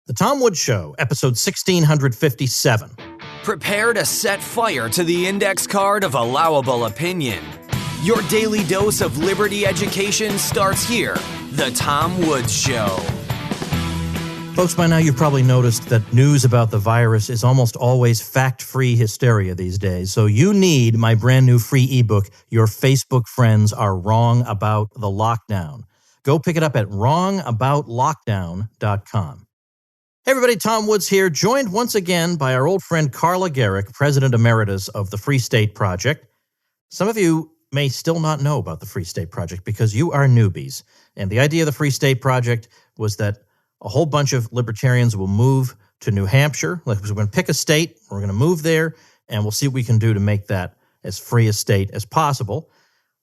The Tom Woods Show, episode 1657. Prepare to set fire to the index card of allowable opinion. Your daily dose of liberty education starts here. The Tom Woods Show. Folks, by now you've probably noticed that news about the virus is almost always fact-free hysteria these days. So you need my brand new free ebook, Your Facebook Friends Are Wrong About the Lockdown. Go pick it up at wrongaboutlockdown.com. Hey everybody, Tom Woods here, joined once again by our old friend Carla Gericke, President Emeritus of the Free State Project. Some of you may still not know about the Free State Project because you are newbies. And the idea of the Free State Project was that a whole bunch of libertarians will move to New Hampshire. Like, we're going to pick a state, we're going to move there, and we'll see what we can do to make that as free a state as possible.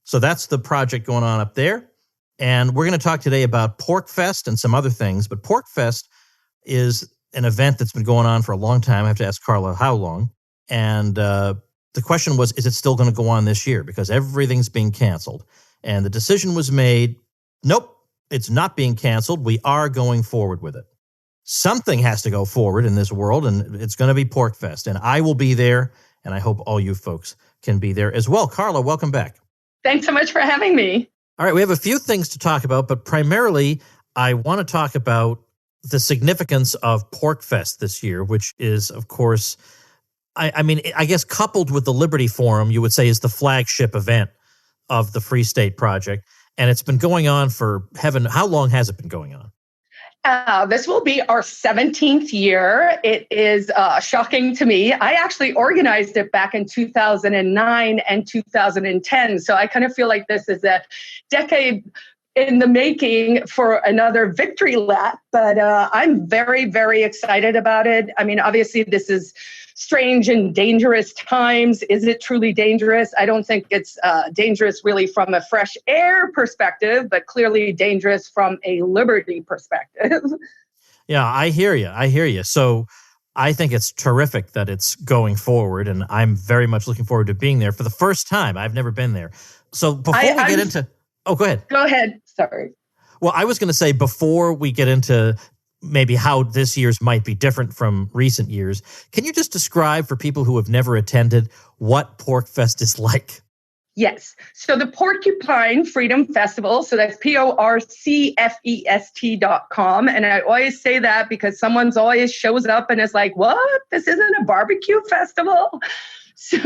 So that's the project going on up there. And we're going to talk today about Porkfest and some other things. But Porkfest is an event that's been going on for a long time. I have to ask Carla how long. And the question was, is it still going to go on this year? Because everything's being canceled. And the decision was made, nope, it's not being canceled. We are going forward with it. Something has to go forward in this world, and it's going to be Porkfest. And I will be there, and I hope all you folks can be there as well. Carla, welcome back. Thanks so much for having me. All right, we have a few things to talk about, but primarily I want to talk about the significance of Porkfest this year, which is, of course, I guess coupled with the Liberty Forum, you would say is the flagship event of the Free State Project. And it's been going on for how long has it been going on? This will be our 17th year. It is shocking to me. I actually organized it back in 2009 and 2010. So I kind of feel like this is a decade in the making for another victory lap, but I'm very, very excited about it. I mean, obviously, this is strange and dangerous times. Is it truly dangerous? I don't think it's dangerous really from a fresh air perspective, but clearly dangerous from a liberty perspective. Yeah, I hear you. So I think it's terrific that it's going forward, and I'm very much looking forward to being there for the first time. I've never been there. So before we get into... Oh, go ahead. Go ahead. Sorry. Well, I was going to say, before we get into maybe how this year's might be different from recent years, can you just describe for people who have never attended what Porkfest is like? Yes. So the Porcupine Freedom Festival, so that's PORCFEST.com. And I always say that because someone's always shows up and is like, what? This isn't a barbecue festival? So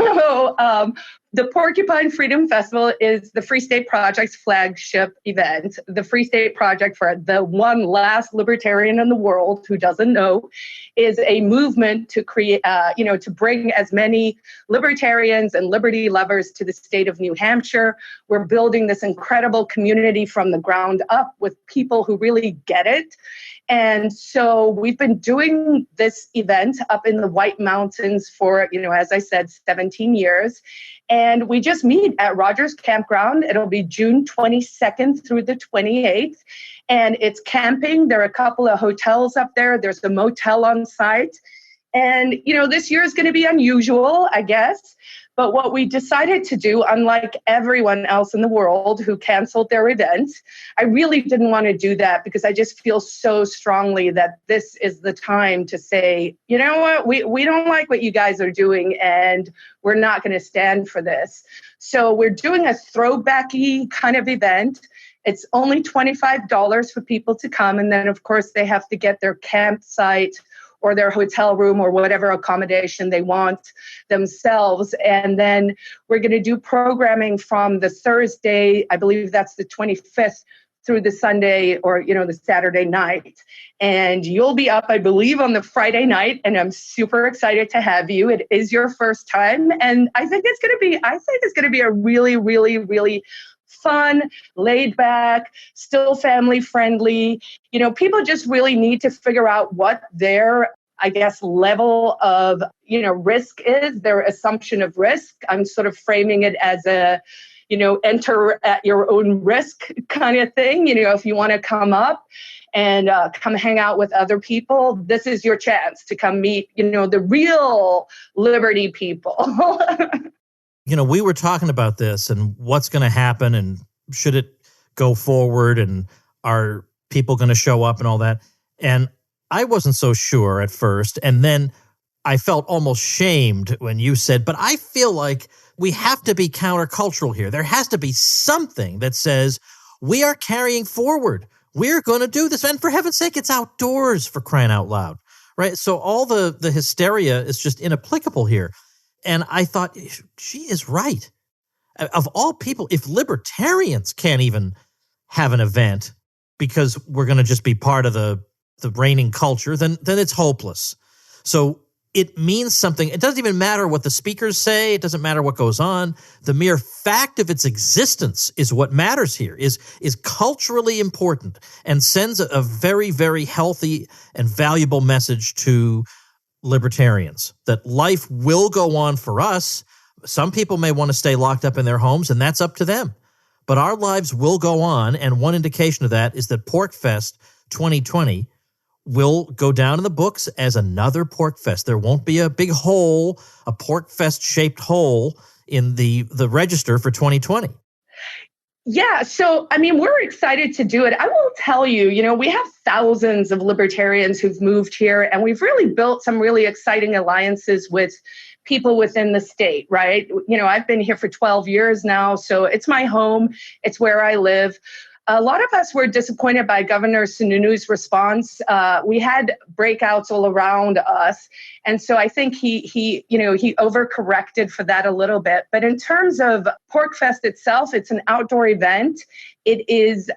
the Porcupine Freedom Festival is the Free State Project's flagship event. The Free State Project, for the one last libertarian in the world who doesn't know, is a movement to create, to bring as many libertarians and liberty lovers to the state of New Hampshire. We're building this incredible community from the ground up with people who really get it. And so we've been doing this event up in the White Mountains for, as I said, 17 years. And we just meet at Rogers Campground. It'll be June 22nd through the 28th. And it's camping. There are a couple of hotels up there. There's a motel on site. And, this year is going to be unusual, I guess. But what we decided to do, unlike everyone else in the world who canceled their event, I really didn't want to do that because I just feel so strongly that this is the time to say, you know what, we don't like what you guys are doing and we're not going to stand for this. So we're doing a throwbacky kind of event. It's only $25 for people to come. And then, of course, they have to get their campsite or their hotel room or whatever accommodation they want themselves. And then we're going to do programming from the Thursday, I believe that's the 25th, through the Sunday or, the Saturday night. And you'll be up, I believe, on the Friday night. And I'm super excited to have you. It is your first time. And I think it's going to be a really, really, really fun, laid back, still family friendly. People just really need to figure out what their, level of, risk is, their assumption of risk. I'm sort of framing it as a, enter at your own risk kind of thing. If you want to come up and come hang out with other people, this is your chance to come meet, the real liberty people. We were talking about this and what's going to happen and should it go forward and are people going to show up and all that. And I wasn't so sure at first. And then I felt almost shamed when you said, but I feel like we have to be countercultural here. There has to be something that says we are carrying forward. We're going to do this. And for heaven's sake, it's outdoors, for crying out loud, right? So all the hysteria is just inapplicable here. And I thought, she is right. Of all people, if libertarians can't even have an event because we're going to just be part of the reigning culture, then it's hopeless. So it means something. It doesn't even matter what the speakers say. It doesn't matter what goes on. The mere fact of its existence is what matters here, is culturally important and sends a very, very healthy and valuable message to libertarians that life will go on for us. Some people may want to stay locked up in their homes, and that's up to them. But our lives will go on, and one indication of that is that PorcFest 2020 will go down in the books as another PorcFest. There won't be a big hole, a PorcFest-shaped hole in the register for 2020. Yeah, so, I mean, we're excited to do it. I will tell you, we have thousands of libertarians who've moved here, and we've really built some really exciting alliances with people within the state, right? I've been here for 12 years now, so it's my home. It's where I live. A lot of us were disappointed by Governor Sununu's response. We had breakouts all around us. And so I think he overcorrected for that a little bit. But in terms of PorcFest itself, it's an outdoor event. It is,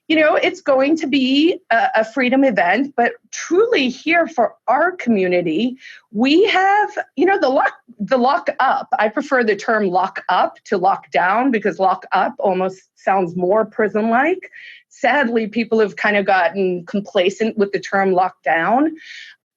it's going to be a freedom event, but truly here for our community, we have, the lock up. I prefer the term lock up to lock down because lock up almost sounds more prison-like. Sadly, people have kind of gotten complacent with the term lockdown.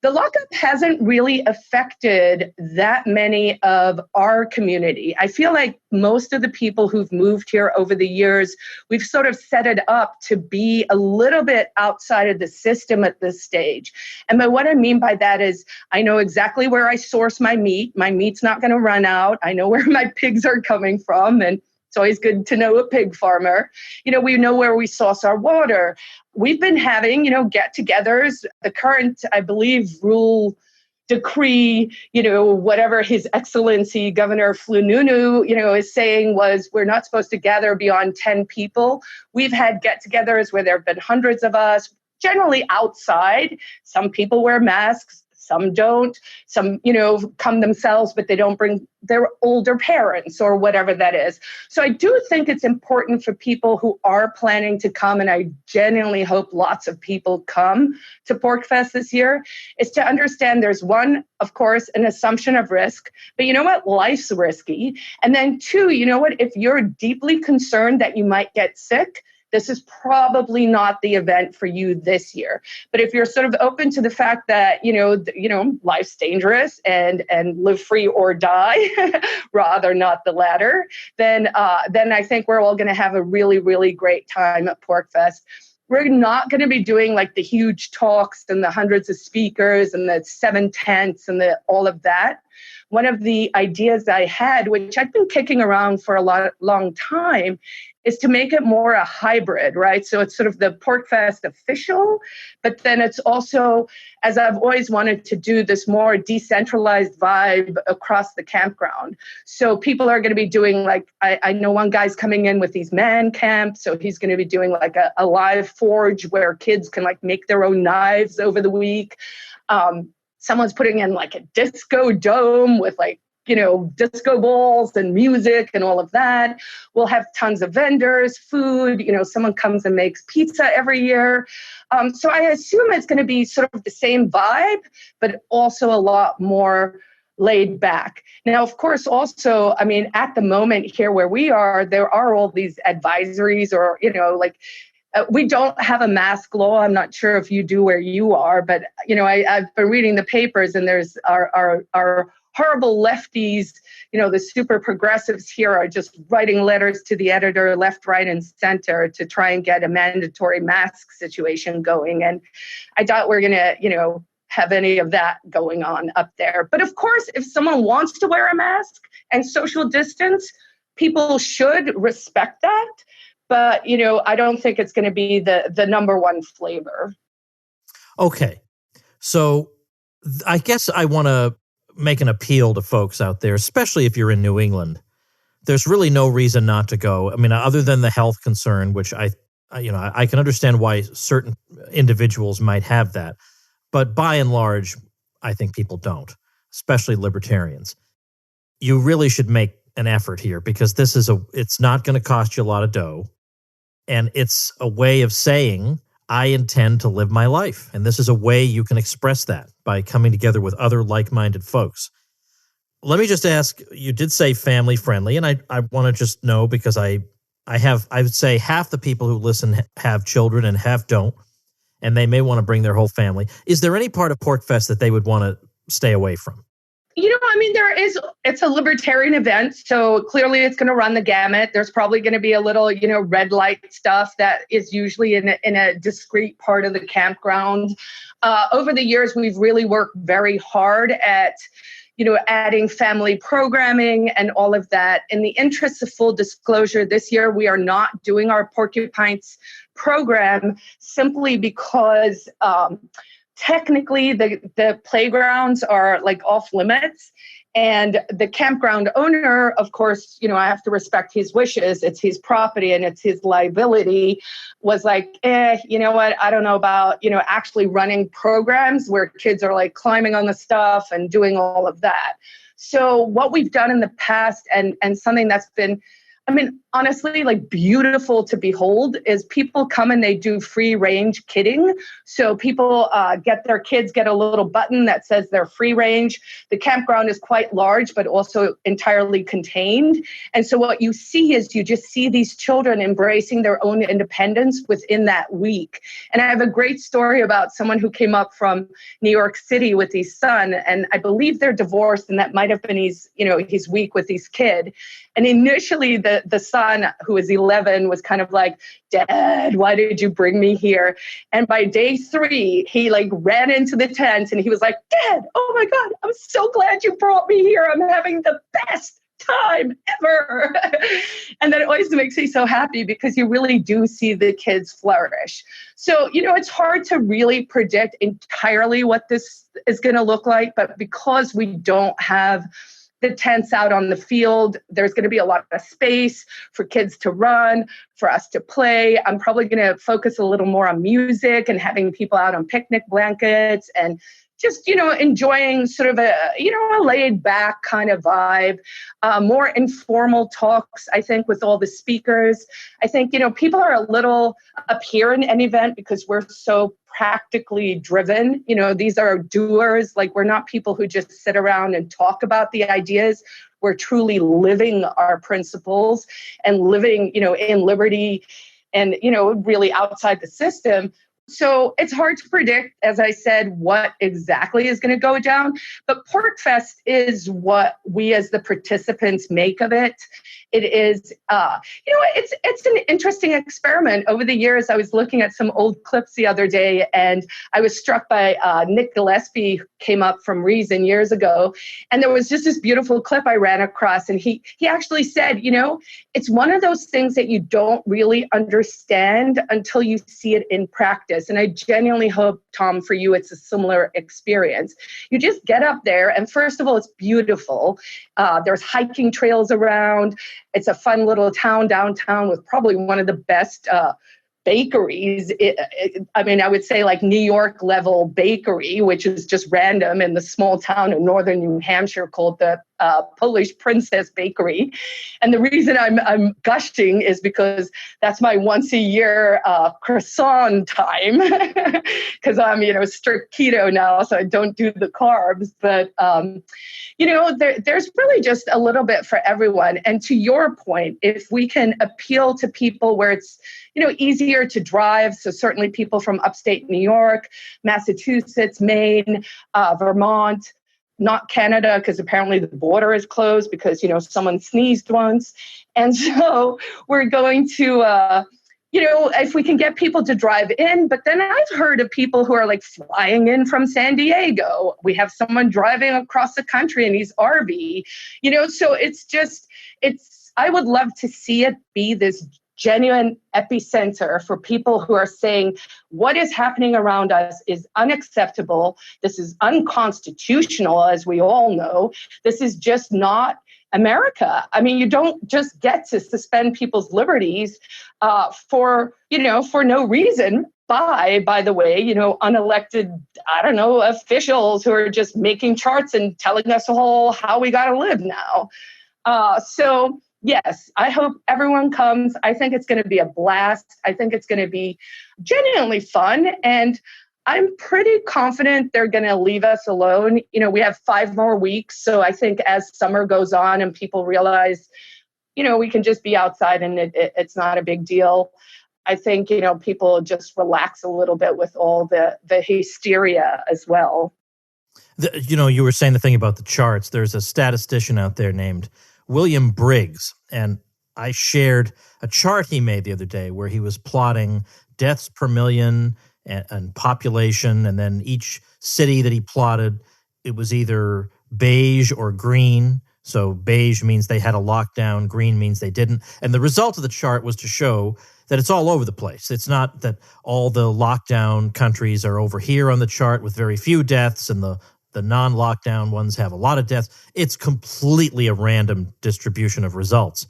The lockup hasn't really affected that many of our community. I feel like most of the people who've moved here over the years, we've sort of set it up to be a little bit outside of the system at this stage. And by what I mean by that is I know exactly where I source my meat. My meat's not going to run out. I know where my pigs are coming from, and it's always good to know a pig farmer. We know where we source our water. We've been having, get-togethers. The current, I believe, decree, whatever His Excellency Governor Flununu, is saying was we're not supposed to gather beyond 10 people. We've had get-togethers where there have been hundreds of us, generally outside. Some people wear masks. Some don't. Some, come themselves, but they don't bring their older parents or whatever that is. So I do think it's important for people who are planning to come, and I genuinely hope lots of people come to PorcFest this year, is to understand there's one, of course, an assumption of risk, but you know what? Life's risky. And then two, if you're deeply concerned that you might get sick, this is probably not the event for you this year. But if you're sort of open to the fact that, life's dangerous and live free or die, rather not the latter, then I think we're all going to have a really, really great time at PorcFest. We're not going to be doing like the huge talks and the hundreds of speakers and the 7 tents and all of that. One of the ideas I had, which I've been kicking around for a long time, is to make it more a hybrid, right? So it's sort of the PorcFest official, but then it's also, as I've always wanted to do, this more decentralized vibe across the campground. So people are going to be doing I know one guy's coming in with these man camps, so he's going to be doing like a live forge where kids can make their own knives over the week. Someone's putting in like a disco dome with disco balls and music and all of that. We'll have tons of vendors, food, someone comes and makes pizza every year. So I assume it's going to be sort of the same vibe, but also a lot more laid back. Now, of course, also, at the moment here where we are, there are all these advisories or, we don't have a mask law. I'm not sure if you do where you are, but, I've been reading the papers and there's our horrible lefties, the super progressives here are just writing letters to the editor left, right, and center to try and get a mandatory mask situation going. And I doubt we're going to, have any of that going on up there. But of course, if someone wants to wear a mask and social distance, people should respect that. But, I don't think it's going to be the number one flavor. Okay. So I guess I want to make an appeal to folks out there, especially if you're in New England. There's really no reason not to go. I mean, other than the health concern, which I can understand why certain individuals might have that. But by and large, I think people don't, especially libertarians. You really should make an effort here because it's not going to cost you a lot of dough. And it's a way of saying, I intend to live my life. And this is a way you can express that by coming together with other like-minded folks. Let me just ask, you did say family friendly, and I want to just know because I would say half the people who listen have children and half don't, and they may want to bring their whole family. Is there any part of PorcFest that they would want to stay away from? It's a libertarian event, so clearly it's going to run the gamut. There's probably going to be a little, red light stuff that is usually in a discrete part of the campground. Over the years, we've really worked very hard at, adding family programming and all of that. In the interest of full disclosure, this year we are not doing our Porcupines program simply because technically the playgrounds are like off limits, and the campground owner, of course, I have to respect his wishes. It's his property and it's his liability. Was like, you know what? I don't know about, actually running programs where kids are like climbing on the stuff and doing all of that. So what we've done in the past and something that's been, honestly, like beautiful to behold is people come and they do free range kidding. So people get a little button that says they're free range. The campground is quite large, but also entirely contained. And so what you see is you just see these children embracing their own independence within that week. And I have a great story about someone who came up from New York City with his son, and I believe they're divorced, and that might have been his week with his kid. And initially the son, who was 11, was kind of like, Dad, why did you bring me here? And by day 3, he like ran into the tent and he was like, Dad, oh my God, I'm so glad you brought me here. I'm having the best time ever. And that always makes me so happy because you really do see the kids flourish. So, it's hard to really predict entirely what this is going to look like, but because we don't have the tents out on the field, there's going to be a lot of space for kids to run, for us to play. I'm probably going to focus a little more on music and having people out on picnic blankets and just, enjoying sort of a laid back kind of vibe, more informal talks, I think, with all the speakers. I think, people are a little up here in an event because we're so practically driven. These are doers. Like, we're not people who just sit around and talk about the ideas. We're truly living our principles and living, in liberty and, really outside the system. So it's hard to predict, as I said, what exactly is going to go down. But PorcFest is what we as the participants make of it. It is, it's an interesting experiment. Over the years, I was looking at some old clips the other day, and I was struck by Nick Gillespie, who came up from Reason years ago. And there was just this beautiful clip I ran across, and he actually said, it's one of those things that you don't really understand until you see it in practice. And I genuinely hope, Tom, for you, it's a similar experience. You just get up there, and first of all, it's beautiful. There's hiking trails around. It's a fun little town downtown with probably one of the best bakeries. I would say like New York level bakery, which is just random in the small town in northern New Hampshire called the Polish Princess Bakery. And the reason I'm gushing is because that's my once a year croissant time because I'm, strict keto now, so I don't do the carbs. But, there's really just a little bit for everyone. And to your point, if we can appeal to people where it's, easier to drive. So certainly people from upstate New York, Massachusetts, Maine, Vermont, not Canada, because apparently the border is closed because, someone sneezed once. And so we're going to, if we can get people to drive in. But then I've heard of people who are like flying in from San Diego. We have someone driving across the country in his RV, so I would love to see it be this genuine epicenter for people who are saying what is happening around us is unacceptable. This is unconstitutional, as we all know. This is just not America. I mean, you don't just get to suspend people's liberties for no reason by the way, unelected, officials who are just making charts and telling us all how we got to live now. So yes, I hope everyone comes. I think it's going to be a blast. I think it's going to be genuinely fun. And I'm pretty confident they're going to leave us alone. We have 5 more weeks. So I think as summer goes on and people realize, we can just be outside and it's not a big deal. I think, people just relax a little bit with all the hysteria as well. You were saying the thing about the charts. There's a statistician out there named William Briggs, and I shared a chart he made the other day where he was plotting deaths per million and population, and then each city that he plotted, it was either beige or green. So beige means they had a lockdown, green means they didn't. And the result of the chart was to show that it's all over the place. It's not that all the lockdown countries are over here on the chart with very few deaths and the non-lockdown ones have a lot of deaths. It's completely a random distribution of results.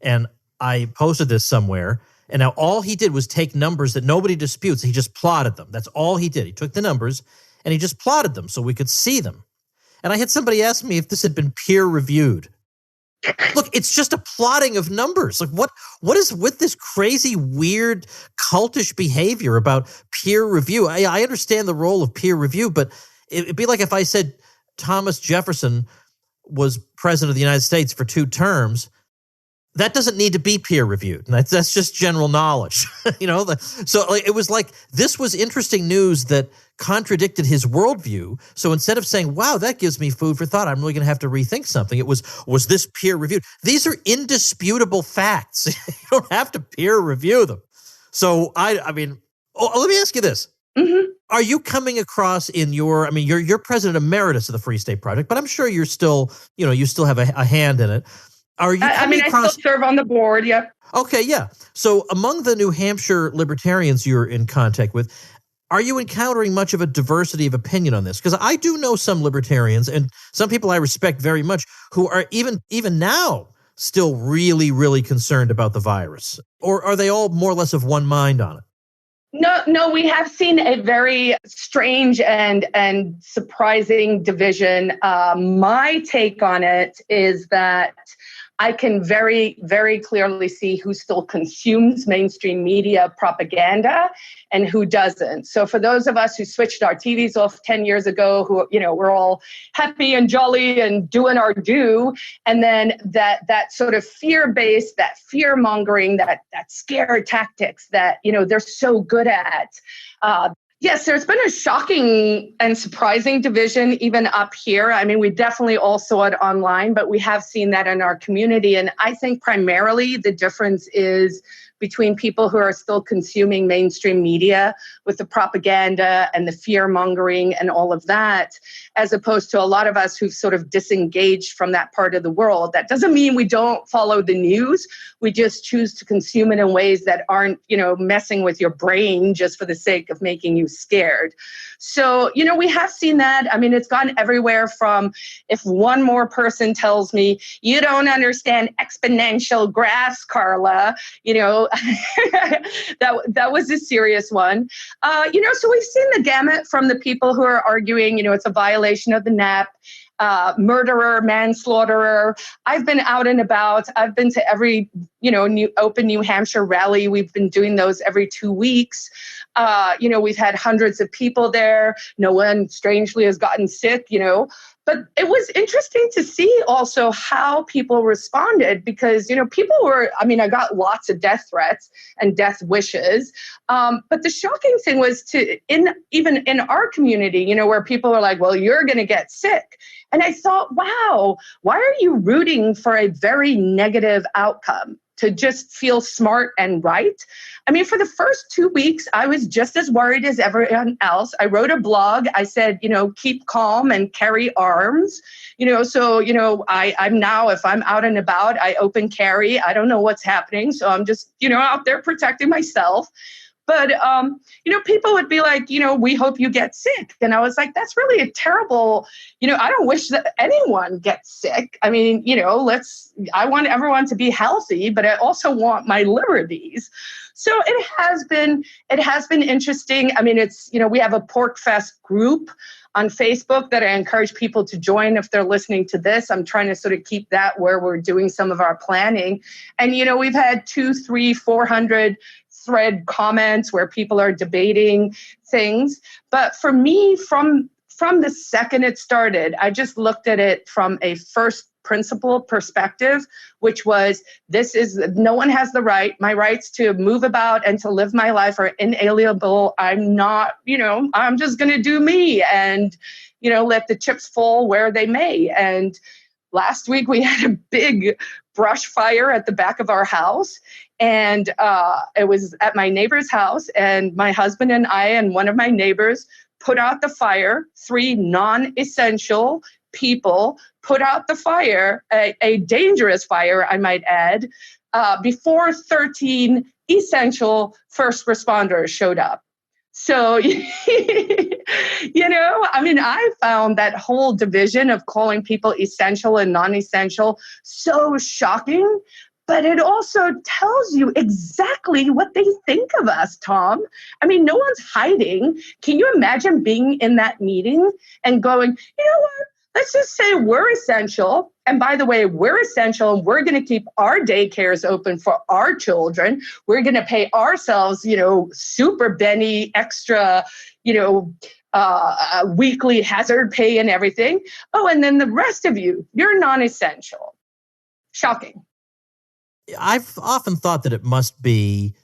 And I posted this somewhere, and now all he did was take numbers that nobody disputes. He just plotted them. That's all he did. He took the numbers and he just plotted them so we could see them. And I had somebody ask me if this had been peer-reviewed. Look, it's just a plotting of numbers. Like, what is with this crazy, weird, cultish behavior about peer review? I understand the role of peer review, but it'd be like if I said Thomas Jefferson was president of the United States for 2 terms. That doesn't need to be peer reviewed. That's just general knowledge, So it was like this was interesting news that contradicted his worldview. So instead of saying, "Wow, that gives me food for thought," I'm really going to have to rethink something. It was this peer reviewed? These are indisputable facts. You don't have to peer review them. So let me ask you this. Mm-hmm. Are you coming across you're president emeritus of the Free State Project, but I'm sure you're still, you still have a hand in it. Are you I still serve on the board, yep. Okay, yeah. So among the New Hampshire libertarians you're in contact with, are you encountering much of a diversity of opinion on this? Because I do know some libertarians and some people I respect very much who are even now still really, really concerned about the virus. Or are they all more or less of one mind on it? No, we have seen a very strange and surprising division. My take on it is that I can very, very clearly see who still consumes mainstream media propaganda and who doesn't. So for those of us who switched our TVs off 10 years ago, who, we're all happy and jolly and doing our due, and then that sort of fear-based, that fear-mongering, that scare tactics that, they're so good at. Yes, there's been a shocking and surprising division even up here. I mean, we definitely all saw it online, but we have seen that in our community. And I think primarily the difference is between people who are still consuming mainstream media with the propaganda and the fear-mongering and all of that, as opposed to a lot of us who've sort of disengaged from that part of the world. That doesn't mean we don't follow the news. We just choose to consume it in ways that aren't, messing with your brain just for the sake of making you scared. So, we have seen that. I mean, it's gone everywhere from if one more person tells me, you don't understand exponential graphs, Carla, that was a serious one. So we've seen the gamut from the people who are arguing, it's a violation of the NAP, murderer, manslaughterer. I've been out and about. I've been to every, open New Hampshire rally. We've been doing those every 2 weeks. We've had hundreds of people there. No one, strangely, has gotten sick, But it was interesting to see also how people responded because, people were, I got lots of death threats and death wishes. But the shocking thing was even in our community, where people are like, well, you're going to get sick. And I thought, wow, why are you rooting for a very negative outcome? to just feel smart and right. I mean, for the first 2 weeks, I was just as worried as everyone else. I wrote a blog. I said, keep calm and carry arms. I'm now, if I'm out and about, I open carry. I don't know what's happening. So I'm just, out there protecting myself. But, people would be like, we hope you get sick. And I was like, that's really a terrible, I don't wish that anyone gets sick. I mean, I want everyone to be healthy, but I also want my liberties. So it has been interesting. I mean, we have a Porkfest group on Facebook that I encourage people to join if they're listening to this. I'm trying to sort of keep that where we're doing some of our planning. And, we've had 200, 300, 400 thread comments where people are debating things. But for me, from the second it started, I just looked at it from a first principle perspective, which was no one has the right. My rights to move about and to live my life are inalienable. I'm not, I'm just going to do me and, let the chips fall where they may. And last week we had a big brush fire at the back of our house. And it was at my neighbor's house, and my husband and I and one of my neighbors put out the fire. 3 non-essential people put out the fire, a dangerous fire, I might add, before 13 essential first responders showed up. So, I found that whole division of calling people essential and non-essential so shocking. But it also tells you exactly what they think of us, Tom. I mean, no one's hiding. Can you imagine being in that meeting and going, you know what? Let's just say we're essential. And by the way, we're essential and we're going to keep our daycares open for our children. We're going to pay ourselves, super Benny extra, weekly hazard pay and everything. Oh, and then the rest of you're non-essential. Shocking. I've often thought that it must be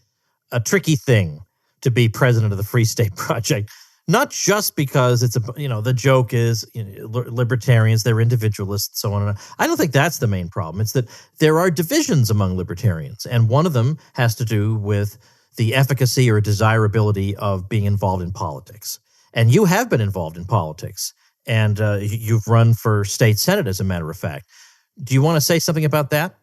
a tricky thing to be president of the Free State Project, not just because it's the joke is libertarians, they're individualists, so on. I don't think that's the main problem. It's that there are divisions among libertarians, and one of them has to do with the efficacy or desirability of being involved in politics. And you have been involved in politics, and you've run for state senate, as a matter of fact. Do you want to say something about that?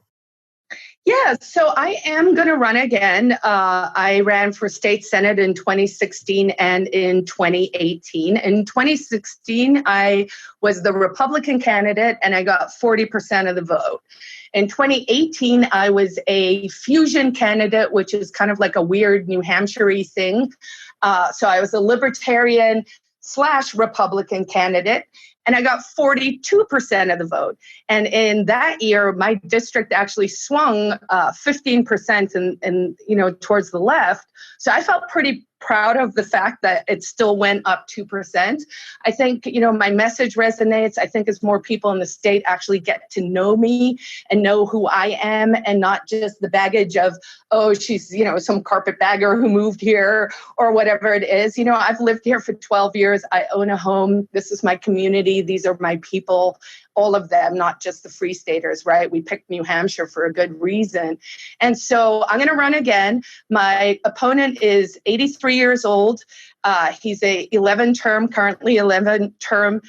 Yeah, so I am going to run again. I ran for state senate in 2016 and in 2018. In 2016, I was the Republican candidate and I got 40% of the vote. In 2018, I was a fusion candidate, which is kind of like a weird New Hampshire-y thing. So I was a Libertarian / Republican candidate. And I got 42% of the vote. And in that year, my district actually swung 15% and towards the left. So I felt pretty proud of the fact that it still went up 2%. I think, my message resonates. I think as more people in the state actually get to know me and know who I am and not just the baggage of, oh, she's, some carpetbagger who moved here or whatever it is. I've lived here for 12 years. I own a home. This is my community. These are my people, all of them, not just the Free Staters, right? We picked New Hampshire for a good reason. And so I'm going to run again. My opponent is 83 years old. He's a currently 11-term,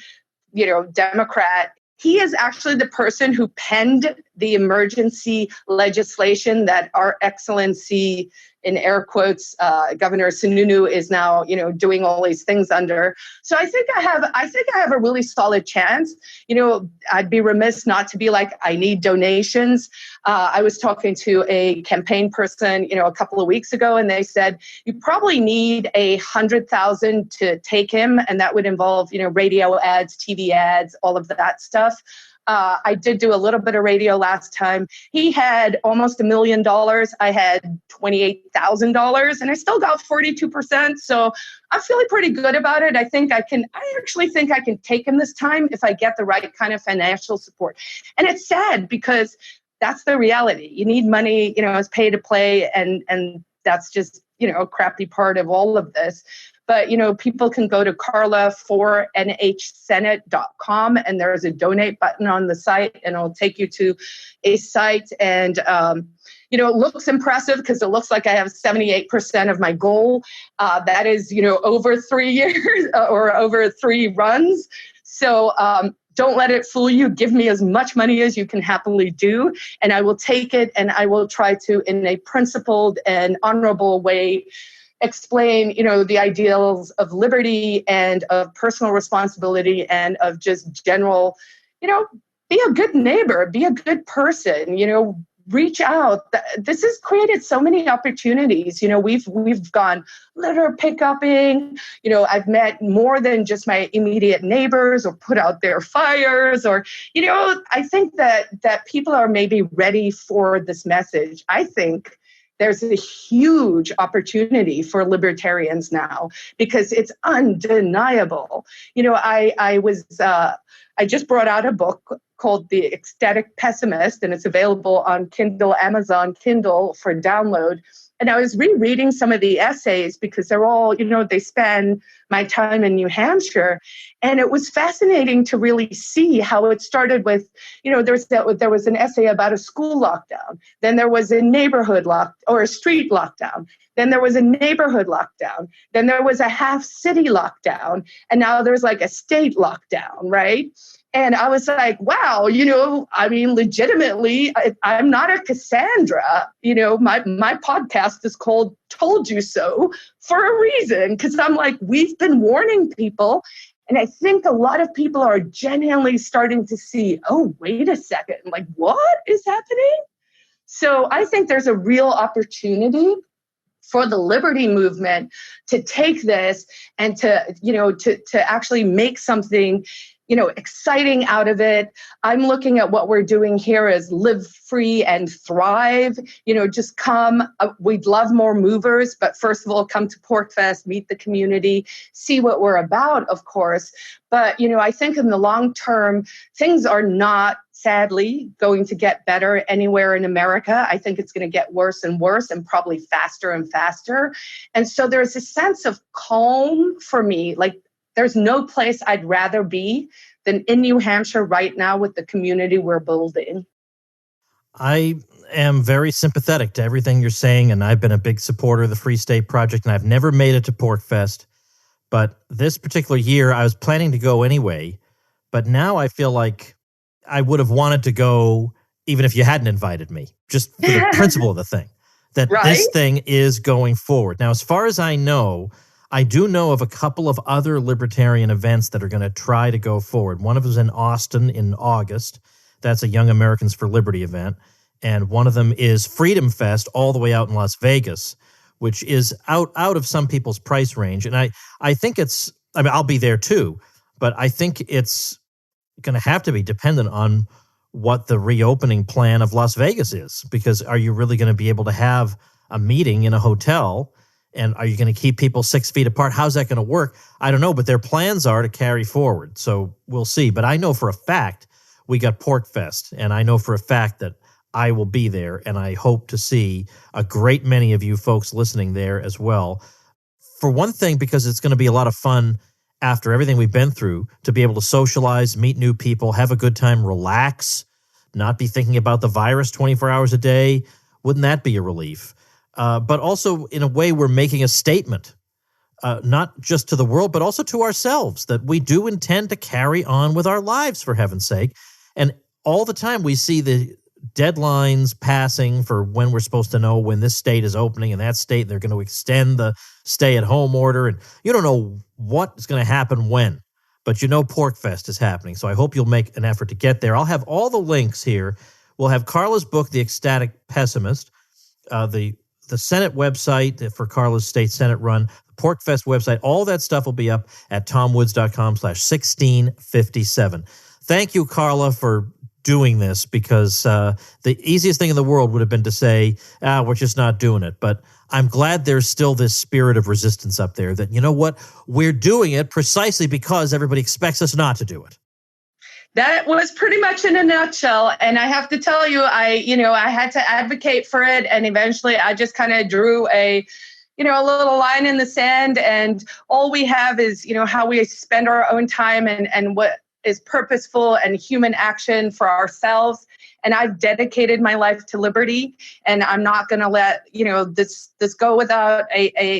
Democrat. He is actually the person who penned the emergency legislation that Our Excellency, in air quotes, Governor Sununu is now, doing all these things under. So I think I have a really solid chance. I'd be remiss not to be like, I need donations. I was talking to a campaign person, a couple of weeks ago, and they said you probably need 100,000 to take him, and that would involve, radio ads, TV ads, all of that stuff. I did do a little bit of radio last time. He had almost $1 million. I had $28,000 and I still got 42%. So I'm feeling pretty good about it. I actually think I can take him this time if I get the right kind of financial support. And it's sad because that's the reality. You need money, it's pay to play. And that's just, a crappy part of all of this. But, people can go to carla4nhsenate.com, and there's a donate button on the site, and it'll take you to a site. And, it looks impressive because it looks like I have 78% of my goal. That is, over 3 years or over 3 runs. So don't let it fool you. Give me as much money as you can happily do, and I will take it, and I will try to, in a principled and honorable way, explain, the ideals of liberty and of personal responsibility and of just general, be a good neighbor, be a good person, reach out. This has created so many opportunities. We've gone litter pickupping. I've met more than just my immediate neighbors, or put out their fires, or, I think that people are maybe ready for this message. I think there's a huge opportunity for libertarians now, because it's undeniable. I just brought out a book called The Ecstatic Pessimist, and it's available on Kindle, Amazon Kindle, for download. And I was rereading some of the essays, because they're all, they span my time in New Hampshire. And it was fascinating to really see how it started with, there was an essay about a school lockdown. Then there was a neighborhood or a street lockdown. Then there was a neighborhood lockdown. Then there was a half city lockdown. And now there's like a state lockdown, right? And I was like, wow, legitimately, I'm not a Cassandra. My podcast is called Told You So for a reason, because I'm like, we've been warning people. And I think a lot of people are genuinely starting to see, oh, wait a second, like, what is happening? So I think there's a real opportunity for the liberty movement to take this and to actually make something exciting out of it. I'm looking at what we're doing here as live free and thrive. Just come. We'd love more movers, but first of all, come to PorcFest, meet the community, see what we're about, of course. But, I think in the long term, things are not, sadly, going to get better anywhere in America. I think it's going to get worse and worse, and probably faster and faster. And so there's a sense of calm for me, like, there's no place I'd rather be than in New Hampshire right now with the community we're building. I am very sympathetic to everything you're saying, and I've been a big supporter of the Free State Project, and I've never made it to PorcFest. But this particular year, I was planning to go anyway, but now I feel like I would have wanted to go even if you hadn't invited me, just for the principle of the thing, that right? This thing is going forward. Now, as far as I know, I do know of a couple of other libertarian events that are going to try to go forward. One of them is in Austin in August. That's a Young Americans for Liberty event. And one of them is Freedom Fest all the way out in Las Vegas, which is out of some people's price range. And I think I'll be there too, but I think it's going to have to be dependent on what the reopening plan of Las Vegas is, because are you really going to be able to have a meeting in a hotel? And are you going to keep people 6 feet apart? How's that going to work? I don't know, but their plans are to carry forward. So we'll see. But I know for a fact we got PorcFest, and I know for a fact that I will be there, and I hope to see a great many of you folks listening there as well. For one thing, because it's going to be a lot of fun after everything we've been through, to be able to socialize, meet new people, have a good time, relax, not be thinking about the virus 24 hours a day. Wouldn't that be a relief? But also, in a way, we're making a statement, not just to the world, but also to ourselves, that we do intend to carry on with our lives, for heaven's sake. And all the time we see the deadlines passing for when we're supposed to know when this state is opening, and that state, they're going to extend the stay-at-home order. And you don't know what is going to happen when, but PorcFest is happening. So I hope you'll make an effort to get there. I'll have all the links here. We'll have Carla's book, The Ecstatic Pessimist, the Senate website for Carla's state Senate run, the PorcFest website, all that stuff will be up at tomwoods.com/1657. Thank you, Carla, for doing this, because the easiest thing in the world would have been to say, we're just not doing it. But I'm glad there's still this spirit of resistance up there that, you know what, we're doing it precisely because everybody expects us not to do it. That was pretty much in a nutshell. And I have to tell you, I had to advocate for it. And eventually I just kind of drew a a little line in the sand, and all we have is, how we spend our own time and what is purposeful and human action for ourselves. And I've dedicated my life to liberty, and I'm not going to let, this go without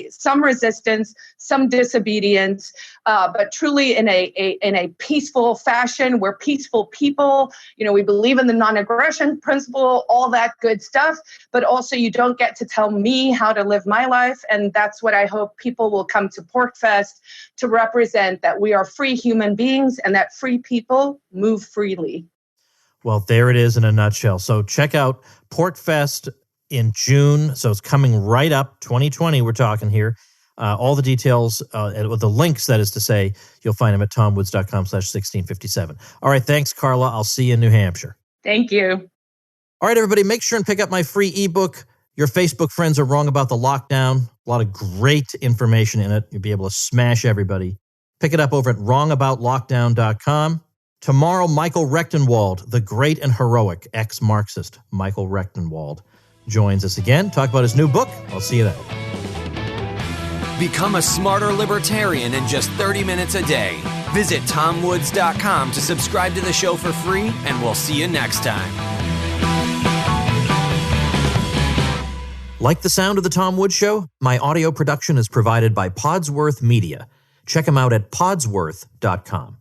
some resistance, some disobedience, but truly in a peaceful fashion. We're peaceful people. We believe in the non-aggression principle, all that good stuff, but also you don't get to tell me how to live my life. And that's what I hope people will come to PorcFest to represent, that we are free human beings and that free people move freely. Well, there it is in a nutshell. So check out PorkFest in June. So it's coming right up, 2020 we're talking here. All the details, the links, that is to say, you'll find them at tomwoods.com/1657. All right, thanks, Carla. I'll see you in New Hampshire. Thank you. All right, everybody, make sure and pick up my free ebook. Your Facebook friends are wrong about the lockdown. A lot of great information in it. You'll be able to smash everybody. Pick it up over at wrongaboutlockdown.com. Tomorrow, Michael Rechtenwald, the great and heroic ex-Marxist Michael Rechtenwald, joins us again. Talk about his new book. I'll see you then. Become a smarter libertarian in just 30 minutes a day. Visit tomwoods.com to subscribe to the show for free, and we'll see you next time. Like the sound of The Tom Woods Show? My audio production is provided by Podsworth Media. Check them out at podsworth.com.